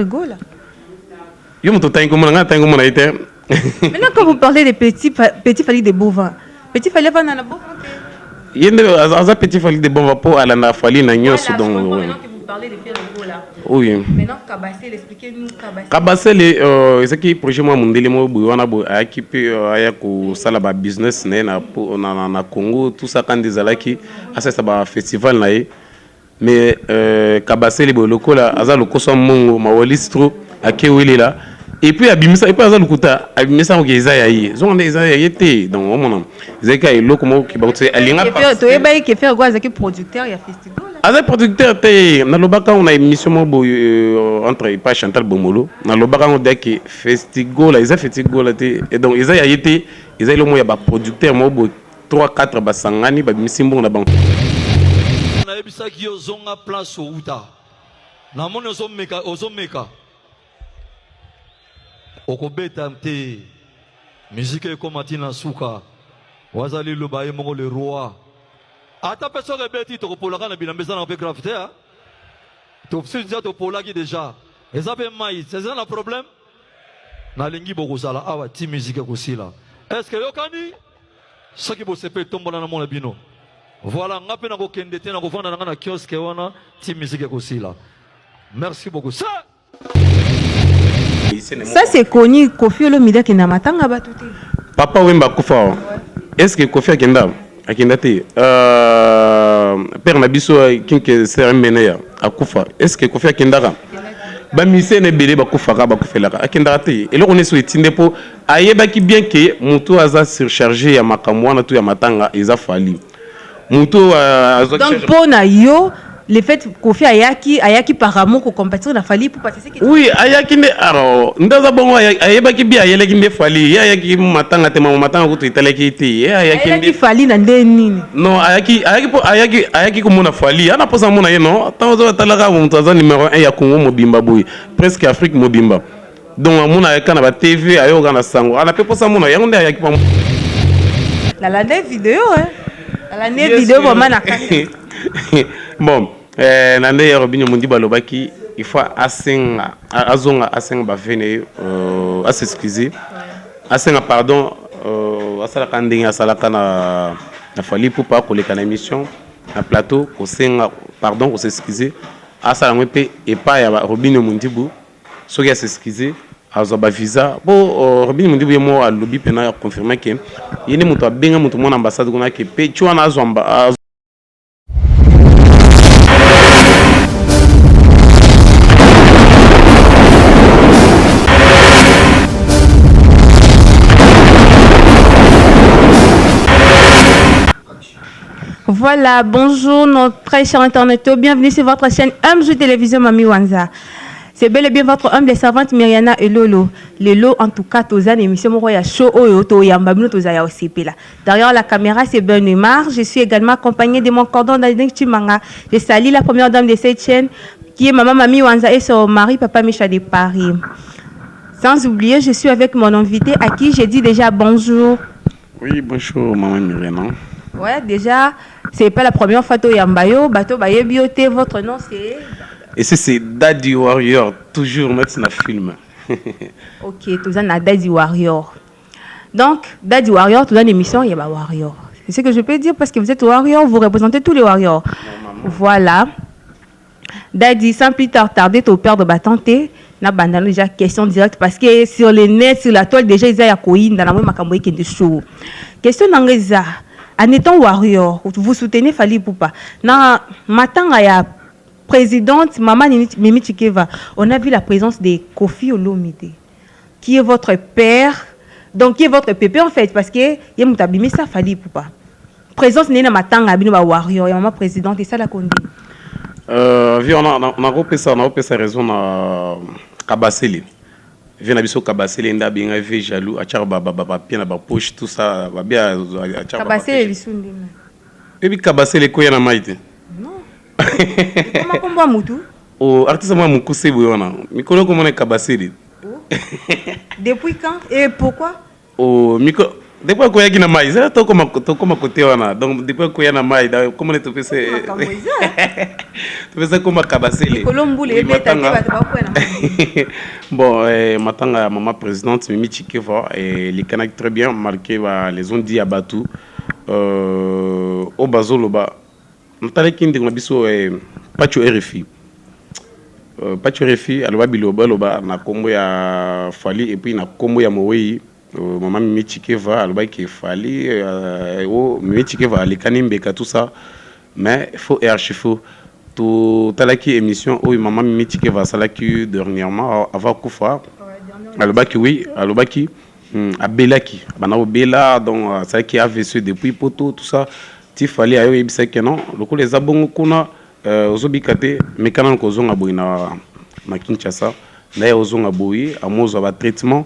Gola. Maintenant, quand vous parlez des petits Fally des bovins, petit Fally va dans la bovin. Il y a un petit Fally des bovins pour aller à Fally na nyos donc. Maintenant que vous parlez de Gola. Oui. Maintenant Kabassel, expliquez-nous Kabassel. Kabassel c'est qui projet moi mundele mo buana bo équipe aya ko sala ba business na Congo tout ça quand des alaki asa ça ba festival na mais Kabassel bo lokola aza lokoso mongo mawalistro akewele là. Et puis abimisa et puis aza lukuta abimisa ko Isaïe zonde Isaïe té donc on Isaïe loko mo ki ba tse alinga pa to eba ki faire quoi avec producteur ya festival aza producteur té na lobaka on a émission mo entre pas Chantal Bomolo na lobaka on dit que festival là festival té et donc Isaïe té Isaïe lo mo ya ba producteur mo 3 4 ba sangani ba misimbo na bank na ebisa ki ozonga place outa na moni ozomeka okobeta te musique ekomati na suka wazali loba ye mongo le roi ata peso rebeti tokopolaka na bilambesa na pe grave te topsinza topolaki déjà eza pe mai c'est ça le problème nalingi bokozala awa ti musique ekosila est-ce que yokani soki bosepe tombola na mona bino voilà nga pe na kokende te na kovanda na kiosque wana ti musique ekosila merci beaucoup ça. Ça c'est connu Kofi Olomide qui n'a matanga batuté. Papa Wemba Kufa. Est-ce que Kofi akenda te père Nabiso kinke sert meneya akufa. Est-ce que Kofi akenda ka? Ba mise ne bele ba kufa ka ba kufela ka. Akenda te. Et là on est sur etinde po ayeba ki bien que mutu aza surchargé ya makamwa na tu ya matanga eza fali. Mutu donc pona yo le fait Kofi ayaki par amour ko compatir na Fally pour passer que oui ayaki ne alors ndaza bongo ayeba ki bien ayeleki ne Fally ayaki matanga te matanga ko tuitaleki te ayaki Fally na nini non ayaki ko mona Fally ana posa mona ye non tazo talaka mo taza numéro 1 ya Congo mobimba boy presque Afrique mobimba donc mona ayaka na ba TV ayoka na sango ana pe posa mona yango nde ayaki pa na la vidéo na la vidéo vraiment na bon nande Robinho Mundi balobaki il faut asenga ba vene s'excuser asenga pardon asala kandinga asala kana na Fally pour pas koleka na émission na plateau ko senga pardon ko s'excuser asala ngwepe et pas ya Robinho Mundi bu soki s'excuser azo ba visa bo Robinho Mundi bu yemo alobi pena confirmer que yene muto abenga muto mona ambassade kona ke pe chuana azomba. Voilà, bonjour notre très chers internautes, bienvenue sur votre chaîne MJ Télévision Mami Wanza. C'est bel et bien votre humble servante Myriana et Lolo. Lolo en tout cas, tous les émissions Moroya Show Oyoto Yambamino Tozaya Osipela. Derrière la caméra, c'est Ben Neymar. Je suis également accompagnée de mon cordon d'Adink Chimanga. Je salue la première dame de cette chaîne qui est maman Mami Wanza et son mari Papa Micha de Paris. Sans oublier, je suis avec mon invité à qui j'ai dit déjà bonjour. Oui, bonjour maman Myriana. Ouais, déjà, c'est pas la première fois que Yambayo, Bato Baye Bioté, votre nom c'est... Et c'est Daddy Warrior, toujours mettre dans film. Ok, tout ça, Daddy Warrior. Donc, Daddy Warrior, tout dans l'émission, il y a Warrior. C'est ce que je peux dire parce que vous êtes Warrior, vous représentez tous les Warriors. Voilà. Daddy, sans plus tarder, au père de Batanté, n'a pas déjà question directe parce que sur les nets, sur la toile, déjà, il y a Koïn, dans la même Makamboy qui est de show. Question d'Angeza. En étant Warrior, vous soutenez Fally Poupa. Na matin, il y a présidente Maman Mimi Chikeva. On a vu la présence de Kofi Olomide, qui est votre père, donc qui est votre pépé en fait, parce que il y a Moutabimi ça Fally Poupa. Présence n'est matin à Bino Warrior, il y a maman présidente et ça la conduit. On a repris ça raison à Kabasseli. Vient biso Kabasseli nda bien vu jaloux a charba baba bien ba poche tout ça va bien a charba Kabasseli lisundi et puis Kabasseli ko yana maite non comment combat mutu o artiste moi mukuse boyona mikolo ko mona Kabasseli depuis quand et pourquoi o Depuis que tu as maïs, tu comme côté wana. Donc depuis que tu as maïs, comment tu fais ça? Tu fais ça comme Kabasele. Bon, matanga maman présidente Mimi Chikeva et les Kanaks très bien marqué les ondes dit Abatu au Bazoloba. Natale kindi kuna biso pacho RFI. Pacho RFI aloba biloba loba na kombo ya Fali et puis na kombo ya Mowei. Maman Mimi Chikeva aloba ki Fali Mimi Chikeva les Kanimbeka tout ça mais faut archiver tout talaki émission où maman Mimi Chikeva salaki dernièrement avant Koufa aloba ki oui aloba ki abelaki bana obela donc ça qui avait ce depuis poto tout ça ti Fali ayo yebisa que non loko les abongo kuna ozobikate mais kana ko zonga boina na Kinshasa na ozonga boyi amozo ba traitement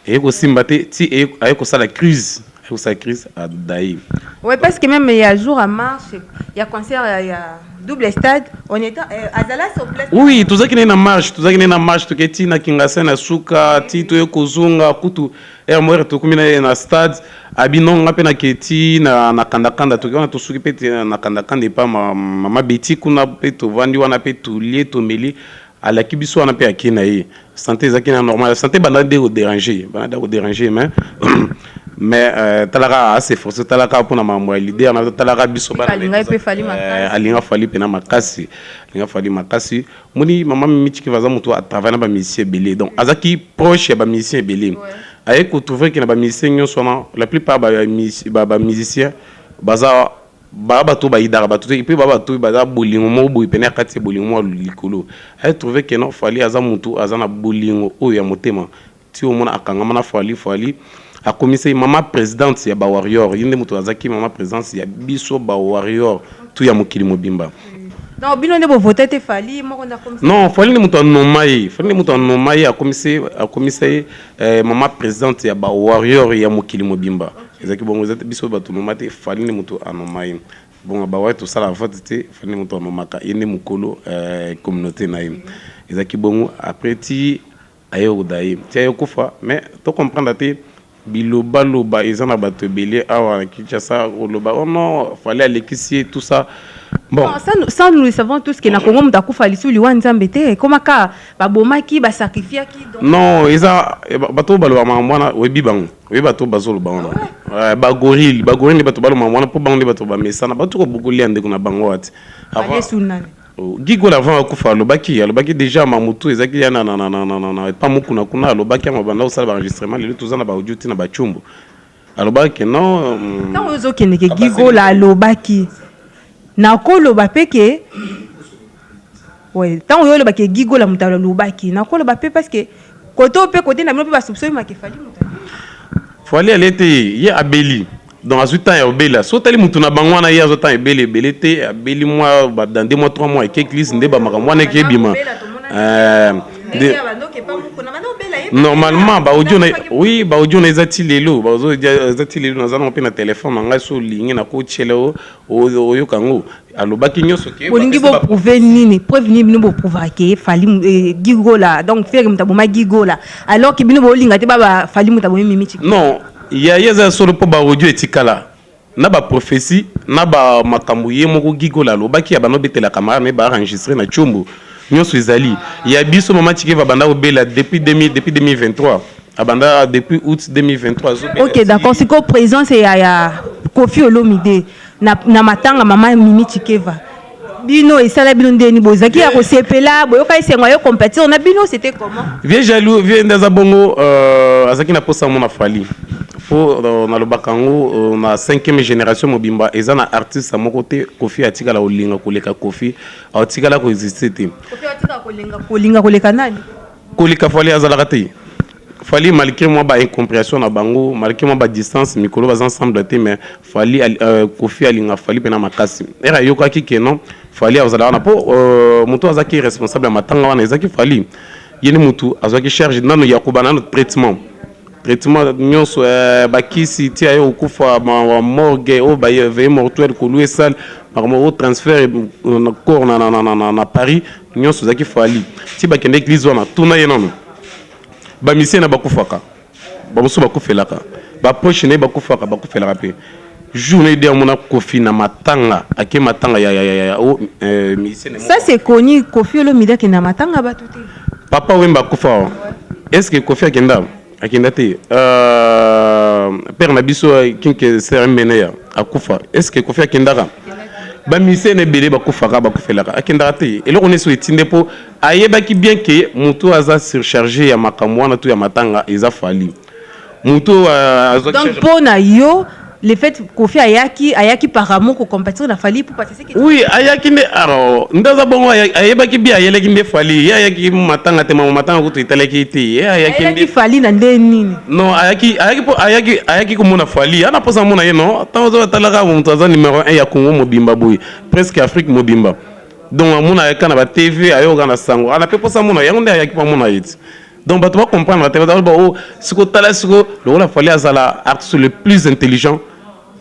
et aussi mbaté ti ayo ko sala crise ayo sa crise à Daï. Ouais parce que même il y a jour à marche, il y a concert, il y a double stade, on est Azala sur place. Oui, tout ça qui est na marche, tout keti na Kingasa na suka, ti to ko zonga kutu moire to kumina na stade, abino ngape na keti na kandakanda to kana to suki pete na kandakanda pa mama beti kuna pe to vandi wana pe to lié to meli à la kibiso wana pe akina yi. Santé zakina normal, santé banade au déranger mais talaka assez forcé talaka pour na mamwa l'idée na talaka biso bana alinga fali pena makasi alinga fali makasi muni mama Mimi Chikeva za mutu à travers na ba musicien belé donc azaki proche ya ba musicien belé ayé ko trouver que na ba musicien nyonso na la plupart ba musicien baza baba to ba idara ba tout et puis baba to baza bolingo mo boy pena kati bolingo mo likolo ayé trouver que non fali aza mutu aza na bolingo o ya motema ti o mona akanga mana fali a commissaire maman présidente ya ba warrior yinde mutu azaki maman présidente ya biso ba warrior tout ya mokili mobimba non bino ne bo voter te Fali moko na comme non Fali ne mutu nomai a commissaire maman présidente ya ba warrior ya mokili mobimba ezaki bongo zete biso ba to nomate Fali ne mutu anomai bon ba wa to sala vote te Fali ne mutu anomaka yende mukolo communauté na yim ezaki bongo après ti ayo Daï ti ayo kufa mais to comprendre te biloba loba ezana bato belé awa Kinshasa loba oh non fallait alekisi tout ça bon ça nous savons tous que na Congo mutakufa lisuli wanzambe te comment ka ba bomaki ba sacrifier ki donc non eza bato baloba mwana webi bango webi bato bazolo bango ba gorille bato baloba mwana po bango bato ba mesana bato ko bukulia ndeko na bango ati avant sunane Gigo l'avant akufa alobaki déjà mamutu ezaki ya na pas mukuna kuna alobaki mabanda osala ba enregistrement le tout ça na ba audio tina ba chumbu alobaki non tant ozo keneke Gigo la alobaki na ko loba peke ouais tant oyo lobaki Gigo la mutala alobaki na ko loba pe parce que côté na mino pe ba soupçon ma ke Fali mutala Fali alete ye abeli donc à ce temps ya obela so tali mutu na bango na ya zo temps ebele te abeli moi dans 2 mois 3 mois et quelques listes nde ba makamwa na kebima normalement ba audio na oui ba audio na ezati lelo ba audio ezati lelo na zana na téléphone nga so ligne na ko chelo oyo kango alobaki nyoso ke bolingi bo prouver nini preuve ni bino bo prouver ke Fali Gigo la donc faire mutaboma Gigo la alors que bino bo linga te ba Fali mutaboma Mimi Chikeva non il y a yeza solo po ba audio etikala na ba prophétie na ba makambo ye moko Gigo la lobaki ya bano betela camera mais ba enregistrer na chumbu nyonso ezali ya biso Mama Chikeva banda obela depuis 2023 abanda depuis août 2023 OK d'accord c'est quoi présence ya Koffi Olomide na matanga Mama Mimi Chikeva bino esala bino ndeni bozaki ya kosepela boyoka esengo yo compétition na bino c'était comment vieux jaloux vieux ndaza bongo azaki na posa mona Fali fo na lobakango na 5e génération mobimba ezana artiste moko te Koffi atikala olinga koleka Koffi atikala ko exister te Koffi atikala kolinga koleka nani koleka Fali azala te Fali malgré moi ba incompréhension na bango malgré moi ba distance mikolo ba ensemble te mais Fali Koffi alinga Fali pena makasi era yokaki ke non Fali azala na po mutu azaki responsable matanga wana ezaki Fali yeni mutu azaki charge nano yakuba nano traitement nyonso bakisi ti ayo okufa ma morgue o ba veille mortuaire ko louer salle par mo transfert na corps na Paris nyonso zaki Fali ti bakende église wana tuna ye nano ba misien na bakufaka ba musu bakufelaka ba poche ne ba kufaka ba kufela rapé journée de mon Kofi na matanga ake matanga ya ça c'est connu Kofi Olomide qui na matanga ba tout papa wemba kufa est-ce que Kofi akenda te père na biso kinke ser meneya akufa est-ce que Kofi akenda ba mise ne belé ba kufaka ba kufela akenda te et là on est sur etinde po ayebaki bien que mutu aza surchargé ya makamwa na tout ya matanga eza fali mutu donc pona yo le fait Kofi ayaki par amour ko compatir na fali pour passer que oui ayaki ne alors ndaza bongo ayebaki bien ayeleki nde fali ayaki matanga te matanga ko tuitaleki te ayaki fali na nini non ayaki ko mona fali ana posa mona ye non tazo talaka mutu aza numéro 1 ya Congo mobimba boy presque Afrique mobimba donc mona ayaka na ba TV ayoka na sango ana pe posa mona yango nde ayaki pa mona yiti. Donc, tu vas comprendre, ce que tu as dit, le fallait être le plus intelligent.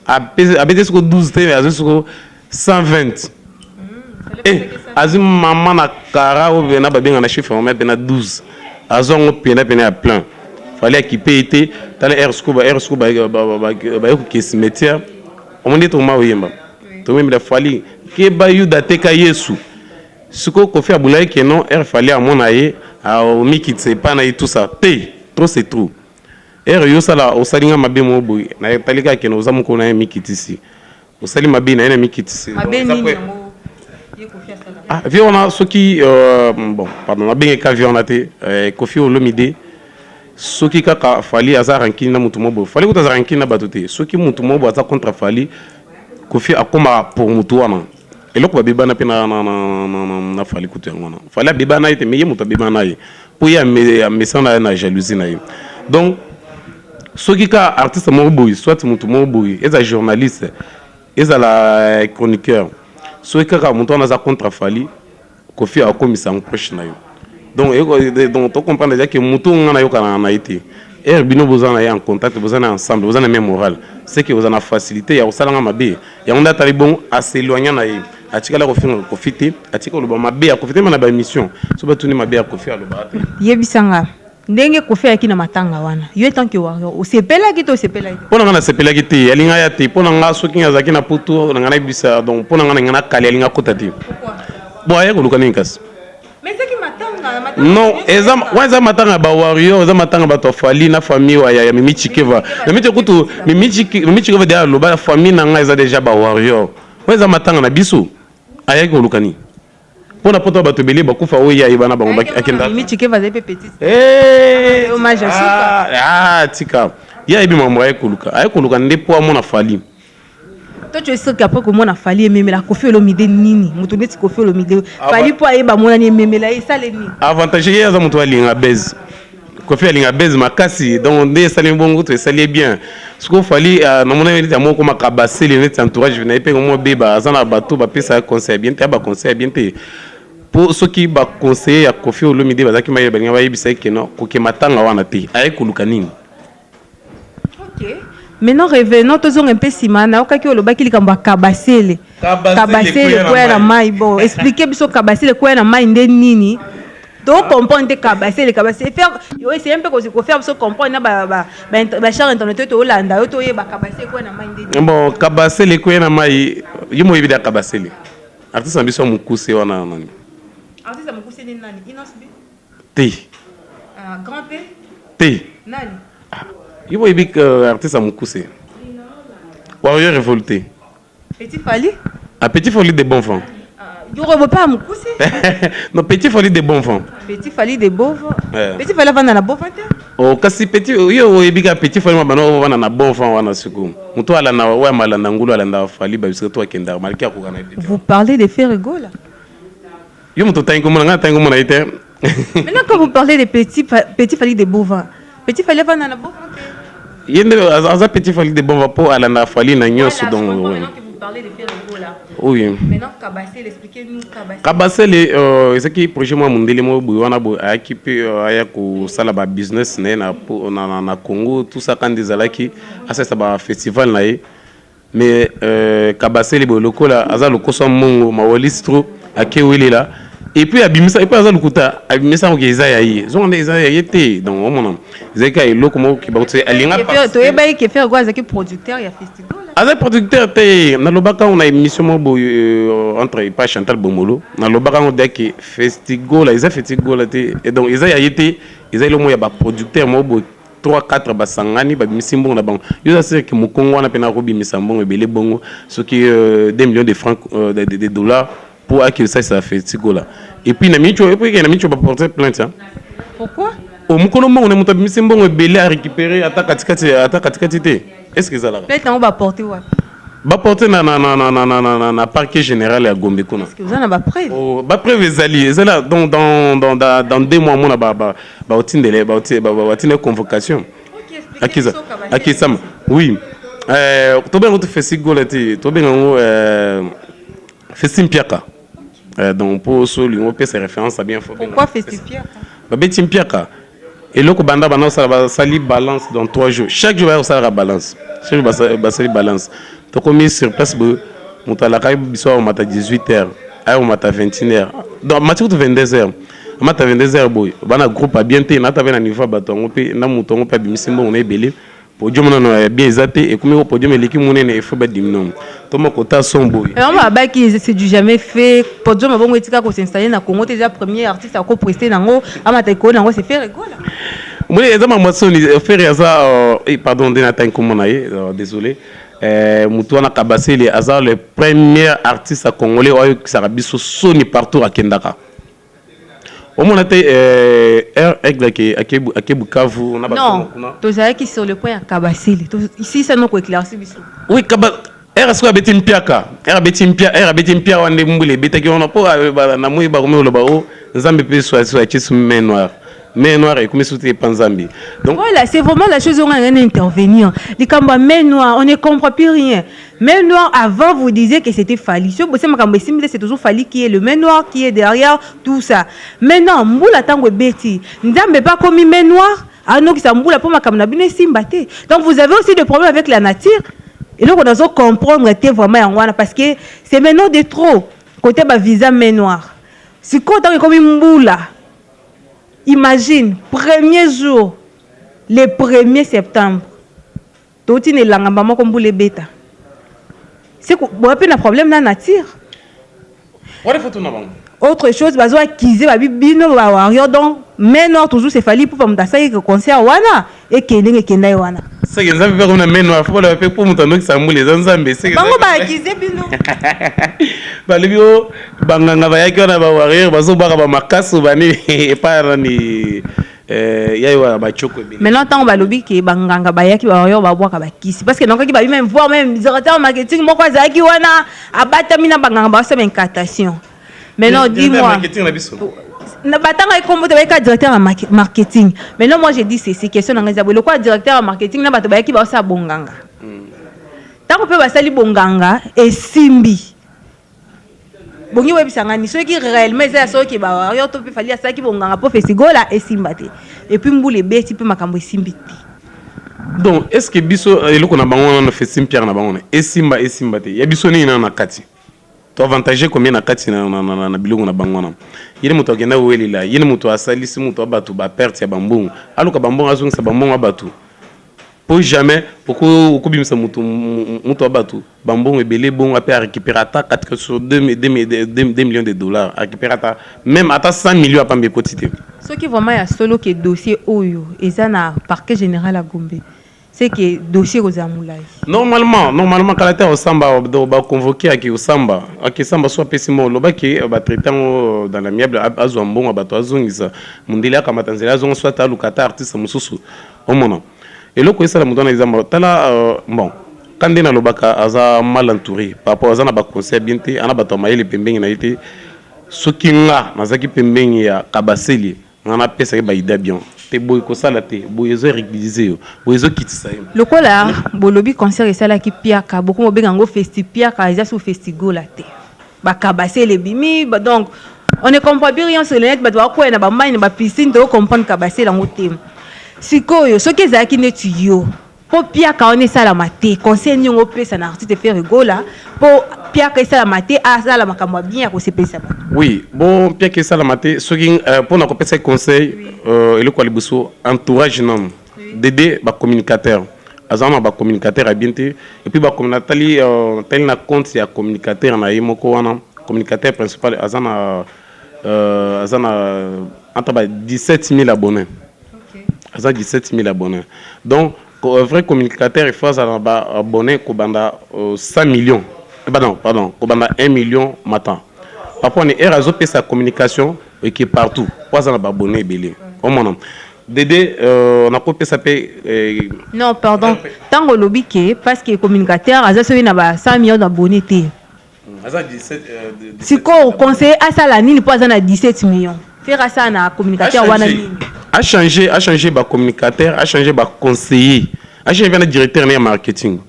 À 12 TV, à 120. Et, à maman na cara, ou bien à chiffre, on met 12. À zone, on a plein. Fallait équiper été, dans les air scoop, qui est cimetière. On dit tout le monde, tout le monde, il fallait que Bayou d'Ateka Yesu. Ce qu'on fait à Boulaye, que non, il fallait à mon aïe. Au miki c'est pas na tout ça trop c'est trop et yo sala o salinga mabe mo boy na talika ke no zamu ko na miki tisi o sali mabe na miki tisi ah vi on a ce qui bon pardon na bien ka vi on a te Kofi Olomide ce qui ka fali azar rankina mutu mo bo fali ko azar rankina batote ce qui mutu mo bo aza contre fali Kofi akoma pour mutu wana et là quoi bébé na pena na fali kutu ngona fali bébé na ite meye mutu bébé na ye pour ya me sana na jalousie na ye donc ceux qui ka artiste mo boy soit mutu mo boy eza journaliste eza la chroniqueur ceux qui ka mutu na za contre fali Kofi a commis en proche na yo donc tu comprends déjà que mutu ngana yo kana na ite et bino besoin en contact besoin ensemble besoin même moral c'est que vous en a facilité ya osalanga mabe ya onda tali bon à s'éloigner na ye atikala ko finga ko fiti atika lo ba mabe ya ko fiti na ba émission so ba tuni mabe ya ko fi alo ba te yebisanga ndenge Kofi yaki na matanga wana yo tant que warrior o sepela ki to sepela ki pona ngana sepela ki te alinga ya te pona nga so kinga zaki na putu ngana bisa donc pona ngana kali alinga kota te bon aye ko lukani kas mais c'est qui matanga non eza matanga ba warrior eza matanga ba to fali na famille ya Mimi Chikeva na miti kutu Mimi Chikeva de lo ba famille na nga eza déjà ba warrior eza matanga na biso aye ko lukani pona poto ba to beli ba kufa oya ibana ba ngomba akenda Mimi Chikeva za petit hommage à Suka tika ya ibi mambo aye ko luka ndepo amona fali. Toi tu es sûr qu'après comment on a fallu aimer la Kofi Olomide nini mutu neti Kofi Olomide fali po ayeba mona ni aimer la ça les ni avantage ya za mutu alinga base Kofi alinga base makasi donc ndé sali bongo to sali bien ce qu'on fali na mona neti amoko makabase le neti entourage na ipe mo beba azana bato ba pesa conseil bien te ba conseil bien te pour ceux qui ba conseiller ya Kofi Olomide bazaki maye balinga ba yebisa ke no ko ke matanga wana te ay kuluka nini. OK. Maintenant revenons tous un peu simana okaki olobaki likambo kabasele kwa na mai bon expliquer biso kabasele kwa na mai nde nini to comprendre kabasele faire yo essayer un peu ko faire biso comprendre na ba char internet to Holanda yo to yeba kabasele kwa na mai nde bon kabasele kwa na mai yimo yebida kabasele artiste biso mukuse wana nani artiste mukuse ni nani Inosbi T grand T nani il faut que l'artiste a moukousé. Warrior révolté. Petit Fali? Ah, Petit Fali des bons enfants. Il ne revoit pas à moukousé? Non, Petit Fali des bons enfants. Petit Fali des bons enfants? Petit Fali va dans la bonne enfant? Oh, kasi Petit, yo, ebiga Petit Fali ma bano va dans la bonne enfant wana suku. Muto ala na wa mala na ngulu ala na Fali ba biso to akenda malki akugana. Vous parlez de faire rigole? Yo muto tango mona ite. Maintenant quand vous parlez de Petit Fali des bovins, Petit Fali va dans la bonne enfant? Yende aza Petit Fali de bon vapor ala na Fali na nyoso donc maintenant que vous parlez de faire le là. Oui. Maintenant Kabasele expliquez-nous Kabasele c'est qui projet moi mundele mo buwana bo équipe aya ko sala ba business na Congo tout ça quand des alaki asa ça ba festival na ye mais Kabasele bo lokola aza lokoso mongo mawalistro akewele la Et puis abimisa et puis aza lukuta abimisa ko eza yayi zonde eza yayi te donc omona zeka elo komo ki ba tse alinga pas to eba ki faire quoi zaki producteur ya festival aza producteur te na lobaka on a émission mo entre pas Chantal Bomolo na lobaka on de que festival eza festival te et donc eza yayi te eza elo mo ya ba producteur mo bo 3-4 basangani babimisi mbongo na bango yo ça c'est que mokongo wana pena ko bimisa mbongo ebele bongo ce qui 2 millions de francs de dollars pour que ça fait tigola et puis na micho et puis na micho ba porter plainte hein. Pourquoi au mukono mo na muto bimisi mbongo ebele à récupérer attaque katikati te est-ce que ça là peut-être on va porter wapi ba porter na parquet général à Gombe kuna est-ce que vous en avez preuve oh ba preuve ezala dans 2 mois mona ba otindele ba otine convocation akisama oui to ben autre festival te to ben festim piaka donc pour soli on peut se référence à bien fort pourquoi festim piaka ba betim piaka et loko banda bana ça sali balance dans 3 jours chaque jour ça la balance chaque jour ba sali balance to commis sur place bo mutala kay biso au mata 18h ay au mata 21h donc matin 22h mata 22h boy bana groupe a bien té na ta na niveau batongo pe na mutongo pe bimisimbo on est belé podium non bien exaté et comme au podium l'équipe monene il faut ba diminuer to mo kota son boy et on va ba qui c'est du jamais fait podium bongo etika ko s'installer na Congo déjà premier artiste à ko prester nango amata ko nango c'est faire rigola moi les ama masoni faire ça pardon Denatan Komonaye désolé Mutuana Kabasele Azar le premier artiste congolais qui sera biso soni partout à Kendaka. Au moins à Bukavu non, tu sais qui sur le point à Kabasele. Ici ça nous éclairci biso. Oui, era siko betim piaka. Era betim pia wande mbule betaki on po na moi ba romeo lo ba o nzambe pe so chisu noir. Mais noir et comme c'était Panzambi. Donc voilà, c'est vraiment la chose où on a intervenir. Les cambas mais noir, on ne comprend plus rien. Mais noir avant vous disiez que c'était Fali. C'est toujours Fali qui est le mais noir qui est derrière tout ça. Maintenant, mboula tango beti. Nzambe pas comme mais noir. Ah non, qui ça mboula pour ma kamna bine simbate. Donc vous avez aussi des problèmes avec la nature. Et donc on doit comprendre que vraiment en parce que c'est maintenant de trop côté ba visa mais noir. Si quand on comme mboula. Imagine, premier jour, le 1er septembre, tout est là, comme vous les bêta. C'est quoi un problème dans la nature. Autre chose, bazo akize babi bino ba wario donc mais non toujours c'est fallu pour me dasser que concert wana et kende kenda wana. C'est que nzambe comme na mais non faut le faire pour mutano ki sambu les nzambe c'est que bango ba akize bino. Ba libio banganga ba yaki wana ba wario bazo ba ba makaso bani et pas ni yaiwa ba choko bino. Maintenant tant ba lobi ke banganga ba yaki ba wario ba boaka ba kisi parce que donc ki ba même voir même directeur marketing moko zaki wana abata mina banganga ba ça incantation. Maintenant, dis-moi. Batanga est comme directeur en marketing. Maintenant, moi, j'ai dit c'est question d'engagement. Le quoi directeur en marketing, n'a pas de qui va ça bonganga. Tant qu'on peut passer bonganga et simbi. Bongi web sangani ceux qui réellement c'est ceux qui va yo to peut falloir ça qui bonganga pour faire sigola et simbate. Et puis mboule be ti peut makambo simbiti. Donc, est-ce que biso eloko na bango na fait simpierre na bango et simbate. Ya biso ni na kati. To avantage combien na kati na bilongo na bangwana yele muto agenda welila yele muto asalisi muto abatu ba perte ya bambongo aluka bambongo azongisa bambongo abatu pour jamais pourquoi okubimisa muto abatu bambongo ebele bongo apé récupérer ata 4 sur 2 millions de dollars récupérer ata même ata 100 millions à pambe quotité ce qui vraiment ya solo que dossier oyo eza na parquet général à Gombe. C'est que dossier aux amoulay. Normalement, quand la au samba, va convoquer à qui au samba, à qui samba soit pessimo, le bac qui va traiter dans l'amiable à Zouambon, à Bato Azungisa, Mundila, Kamatanzela, Zon, soit à Lucata, artiste Moussou, au moment. Et le coup, ça la moudon exemple. Tala, bon, quand on a le bac à mal entouré, par rapport à un concert bien té, on a battu les pembeng na été, ce qui n'a, Nazaki pembeng ya Kabaseli, on a payé ça bien. Le quoi là, bolobi concert et ça là qui piaka, beaucoup mobengango festi piaka, ils sont festigo la té. Ba kabase les bimi, donc on ne comprend plus rien sur le net, ba doit quoi na ba mine ba piscine de comprendre kabase la ngoté. Sikoyo, ce qui est qui ne tuyo. Pour piaka on est ça la maté, conseil nyongo pe ça na artiste faire rigola, pour Pierre que ça la maté ça la makamwa bien ko sepesa. Oui, bon Pierre que ça la maté ce qui pour na kopesa conseil et le quoi libuso entourage non. D'aider ba communicateur. Azama ba communicateur a bien et puis ba communicateur tel na compte ya communicateur na yimoko wana communicateur principal azana entre 17 000 abonnés. Okay. 17 000 abonnés. Donc, un vrai communicateur, il faut abonner 100 millions. Pardon, 1 million matin. Par contre, on a sa communication qui est partout. Pas abonné, belé. Dédé, on a coupé ça. Non, pardon. Tant que lobby, parce que le communicateur a 100 millions d'abonnés. Si on conseille à ça, il pas 17 millions. Faire ça na communicateur a changé ba communicateur, a changé ba conseiller, a changé le directeur de marketing.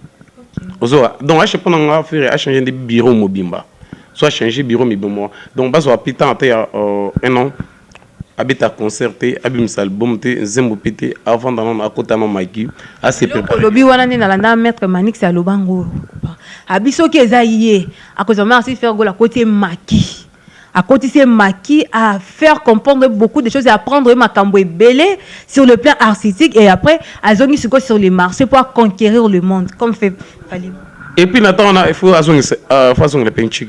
Donc a changé de bureau mobimba. Soit changer bureau mobimba. Donc bas so pitan un an habite à concerter, abim album te zembo pété avant dans à côté na maki, a se préparer. Lobi wana ni na landa maître Manix à Lobango. Abiso qui est à cause de moi aussi faire go la côté maki. À côté c'est maki à faire comprendre beaucoup de choses et apprendre makambo belé sur le plan artistique et après à zongi sur les marchés pour conquérir le monde comme fait Fali. Et puis maintenant il faut façon le peinture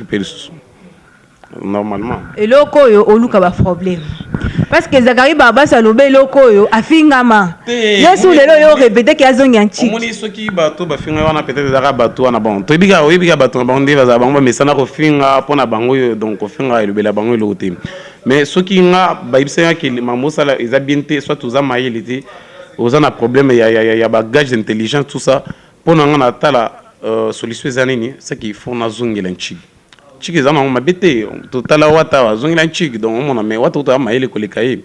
normalement. Et loko yo oluka ba problème. Parce que Zakari Baba Salobé loko yo afingama. Yesu lelo yo répéter que azongi anchi. Omoni soki bato ba finga wana peut-être zaka bato wana bon. To biga bato na bango ndeba za bango mais sana ko finga pona bango yo donc ko finga elobela bango lokote. Mais soki nga ba ibsenga ki mamosa la ezabinte soit tuza mayelité ozana problème ya bagage d'intelligence tout ça pona nga na tala solution zanini c'est qu'il faut na zongi lanchi. Chiki zana on mabete totala wata zongi na chiki donc on a mais wata to maele ko lekaye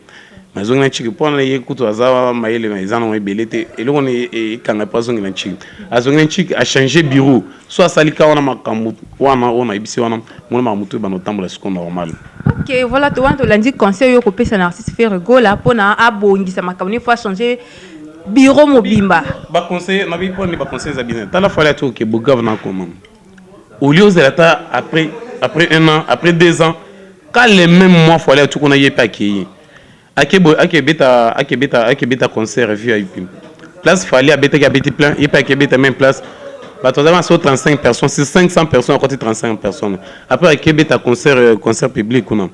mais zongi na chiki pona ye kutu azawa maele mais zana on belete et le on est kanga pas zongi na chiki azongi na chiki a changé bureau soit salika wana makambu wana on a ibisi wana mon mamutu ba no tambola ce normal. OK, voilà to wanto lundi conseil yo ko pesa na artiste faire gola pona abongisa makambu ni faut changer bureau mobimba. Ba conseil na bi poni ba conseil za bien. Tala fallait to ke Bukavu na comment. Au lieu de l'état après 1 an, après 2 ans, quand les mêmes mois, il fallait tout qu'on ait pas qui. Akebeta concert VIP. Place fallait habiter plein, il pas Akebeta même place. Bah toi d'abord sur 35 personnes, c'est 500 personnes à côté 35 personnes. Après Akebeta concert public ou non.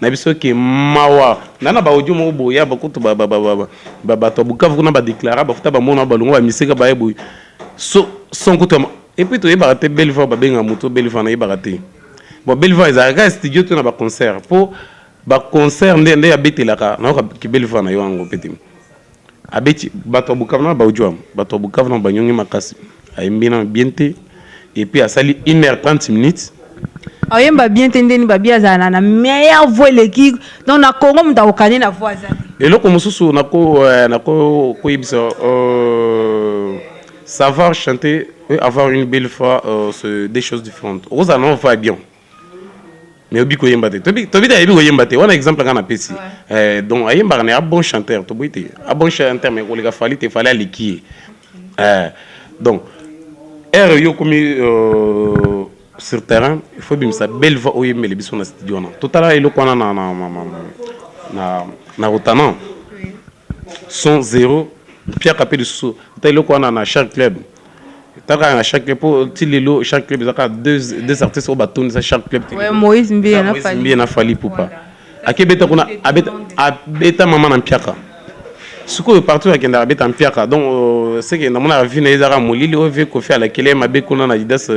Na biso ke mawa. Nana ba audio mo boya ba kutu ba to Bukavu na ba déclarer ba futa ba mona ba longo ba misika ba eboy. Son kutu. Et puis tu es baraté belle fois babenga moto belle fois na baraté. Bon belle fois ils arrêtent studio tu na ba concert pour ba concert ndé abeti la ka na ki belle fois na yo ngo petit. Abeti bato Bukavu na ba audio bato Bukavu na ba nyongi makasi. Aimbina bienté et puis à sali 1h30 minutes. Ayemba bien tendeni ba bia za na meilleure voix l'équipe donc na Congo mta okane na voix za. Et loko mususu na ko ibisa savoir chanter avoir une belle fois c'est des choses différentes. Rosa non va bien. Mais obi ko yemba te. Tobi da yebi ko yemba te. On a exemple kana pesi. Donc ayemba na bon chanteur to boite. A bon chanteur mais ko le fallait te fallait liquier. Donc yo comme sur terrain, il faut bien sa belle voix au yembe le biso na studio na. Totala elo kwana na rotana. Son 0 Pierre Capé de sous. Totala kwana na chaque club. À chaque club, chaque club, il y a deux artistes au bâton, chaque club. Oui, Moïse Mbé na Fali Poupa. À Québec, on a Beta Maman en Piaka. Ce que partout avec un Beta en Piaka. Donc, c'est que dans la vie, il y a un molili, on veut qu'on fait à la Kélé, ma bécon a dit das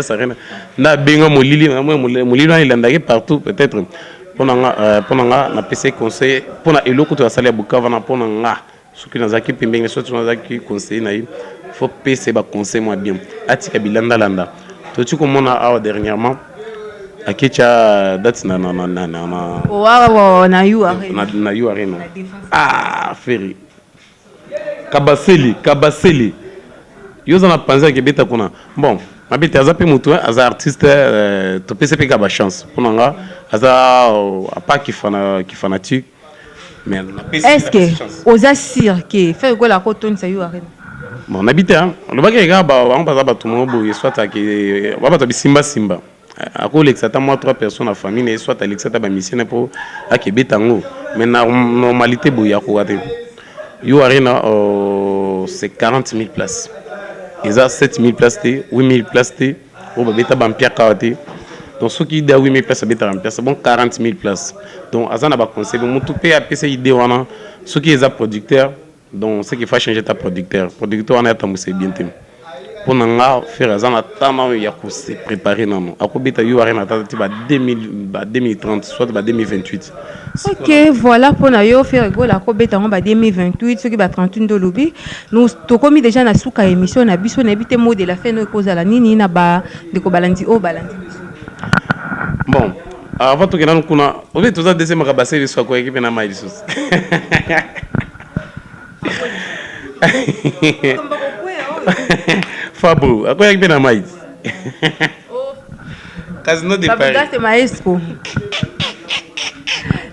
arène. Na benga molili, molili, il y a partout, peut-être. Pendant la PC conseil, pendant le coup de la salle à Bukavu, pendant ce qui nous a qui pimbé, ce qui nous a qui conseillé. Faut payer ba conseil moi bien atika bilanda landa to tu comme on a dernièrement akecha date na you arena na you arena ferry kabaseli yo na penser que beta kuna bon mabete azape mutu aza artiste to pese pe ba chance ponanga aza pas qui fanatique mais est-ce que oza sir que faire quoi la cotone ça you arena bon habite hein le bac gars ba on passe ba tout le monde soit que va pas simba simba à cause l'exata moi 3 personnes en famille soit l'exata ba mission pour à kebetango mais normalité boya ko ate yo arena c'est 40 000 places ils a 7 000 places 8 000 places au ba beta ba mpia kawate donc ceux qui da 8 000 places beta mpia c'est bon 40 000 places donc azana ba conseil mon tout pe a PC idée wana ceux qui est producteur donc ce qu'il faut changer ta producteur on est à c'est bien pour nous faire azana tama ya ko se préparer non akobita yo arena ta 2030 soit 2028. Ok, voilà pour nous faire go la kobeta en 2028 ce qui va 31 de lobby nous to commis déjà na suka émission na biso na bité mot de la fin no cause la nini na ba de ko balandi o balandi bon avant tout que nous kuna on veut tout ça deuxième rabasser soit quoi équipe na maïs Fabou, à quoi équipe na maïs Casino de Paris. C'est maestro.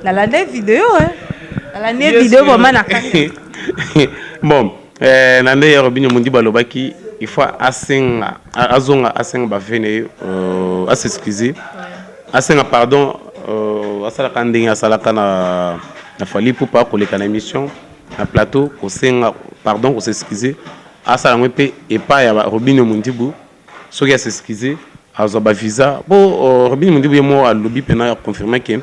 Dans la vidéo hein. Dans la vidéo vraiment na bon nande Robinho Mundi balobaki il faut asenga azonga asenga ba vene à s'excuser asenga pardon asala kandinga asala kana na fali pour pas koleka na émission na plateau kosenga pardon ko s'excuser asala ngwe et pas ya Robinho Mundi bu soki à s'excuser azoba visa bo Robinho Mundi bu mo alobi pena confirmer que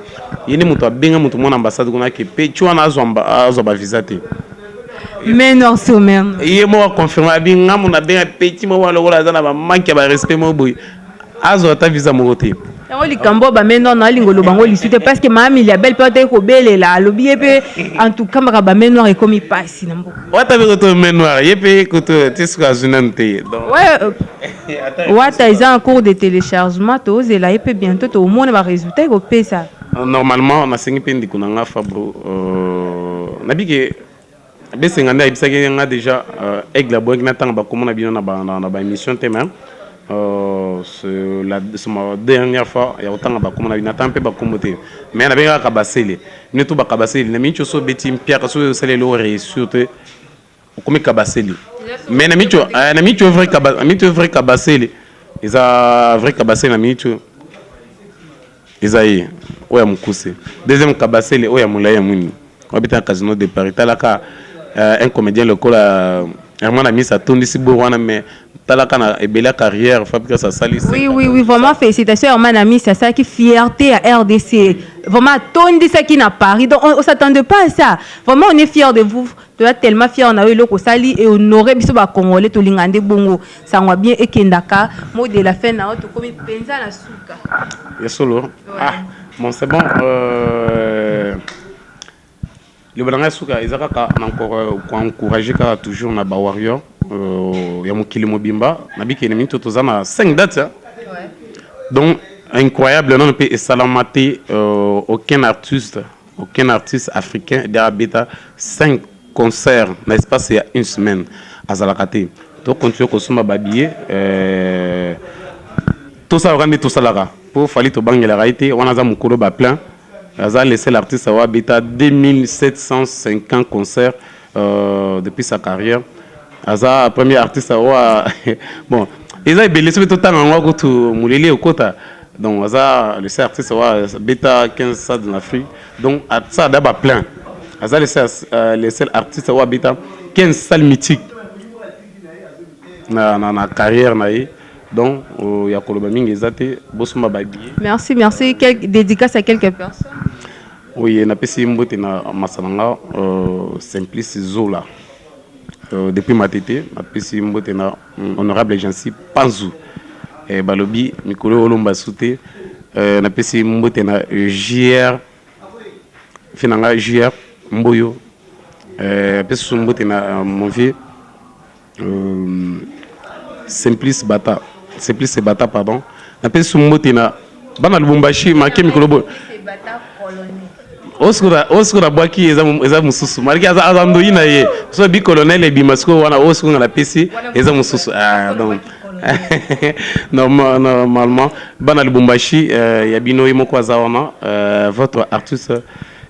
yene muto abenga muto mon ambassade kuna ke pe chwana azoba visa te. Mais non, c'est même. Il m'a confirmé bien mon bien petit mo wala wala zana ba manque ba respect mo boy azo ta visa mo côté on li kambo ba mais non lingolo bango li suite parce que ma il y a belle peut-être ko belela lobi epé en tout cas ba mais noir et comme il passe na mbo wata be ko mais noir yepé ko to tiska zunante donc ouais wata ils en cours de téléchargement to zela epé bientôt to monde va résultat ko pesa normalement na sengi pendi kunanga fabro nabike besenganda ibisaki nga déjà aigle boy na tanga ba komona bino na ba émission thème c'est ma dernière fois ya otanga ba komona bino tampe ba komote mais na benga ka basele ne to ba ka basele na micho so beti mpia ka so sele lo réussir te comme ka basele mais na micho vrai ka basele isa vrai ka basele na micho isaïe oya mukuse deuxième ka basele oya mulaya muni obita casino de Paris talaka un comédien local Herman a mis sa tourne ici Bourwana mais talaka na ebela carrière fabrique sa salis. Oui vraiment félicitations Herman a mis ça qui fierté à RDC vraiment tourne ça qui n'a Paris donc on s'attendait pas à ça vraiment on est fiers de vous tu es tellement fier on a eu le sali et honoré biso ba congolais to lingande bongo ça va bien et kendaka mot de la fin na auto comme penza na suka yesolo ah bon c'est bon le balanga suka ezaka encore encourager ka toujours na ba warrior ya mokili mobimba na bikene minto tozana 5 dates ouais. Donc incroyable non peut salamate aucun artiste africain d'Abeta 5 concerts dans l'espace il y a une semaine à Zalakate donc continuer kosoma babier tout ça rendre tout ça là pour fali to bangela raité on a za mukolo ba plein Aza laissé l'artiste avoir bêta 2750 concerts depuis sa carrière. Aza premier artiste avoir bon, ils ont belé sur tout temps en Ouago to Moulili au Kota. Donc Aza laissé artiste avoir bêta 15 stades en Afrique. Donc ça d'abord plein. Aza laissé l'artiste avoir bêta 15 salles mythiques. Na carrière naïe. Donc, il y a merci. Quelques dédicaces à quelques personnes. Oui, il y a des Masananga, Simplice Zola. Depuis ma tête, il y a honorable Jansi Panzou. Balobi, Mikolo Olomba Souté. Il y a JR, Finanga JR, Mboyo. Il y a mon vieux, Simplice Bata. C'est plus Bata pardon appelle Sumbotina bana Lubumbashi marqué mikolobo Osura Bwaki eza mususu marqué azando ina ye so bi colonel bimasko wana osura na PC eza mususu donc normalement bana Lubumbashi ya bino imoko azawana votre artiste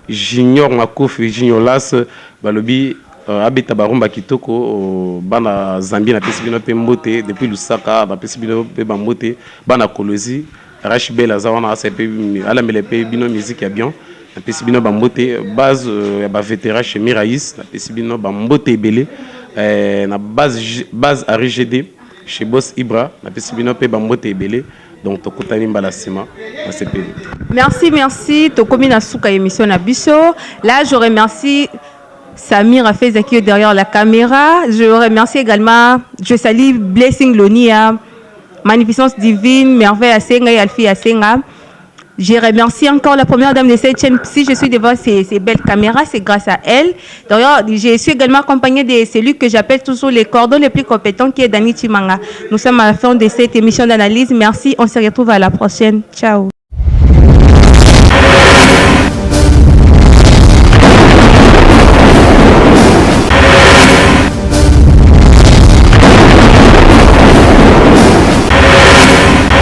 Junior Makofi Junior Las balobi abeta barumba kitoko bana Zambie na pesi bino pe mbote depuis Lusaka ba pesi bino pe ba mbote bana Kolozi Rachbel azawana asa pe ala mele pe bino musique ya bien na pesi bino ba mbote base ya ba vétéran chez Miraïs na pesi bino ba mbote ebele na base RGD chez Boss Ibra na pesi bino pe ba mbote ebele donc tokutani mbala sima na CPB. Merci tokomi na suka émission na biso. Là je remercie Samir Afeza qui est derrière la caméra. Je remercie également, je salue Blessing Lonia, Magnificence Divine, Merveille Asenga et Alfie Asenga. Je remercie encore la première dame de cette chaîne. Si je suis devant ces belles caméras, c'est grâce à elle. D'ailleurs, je suis également accompagnée de celui que j'appelle toujours les cordons les plus compétents, qui est Dani Chimanga. Nous sommes à la fin de cette émission d'analyse. Merci, on se retrouve à la prochaine. Ciao.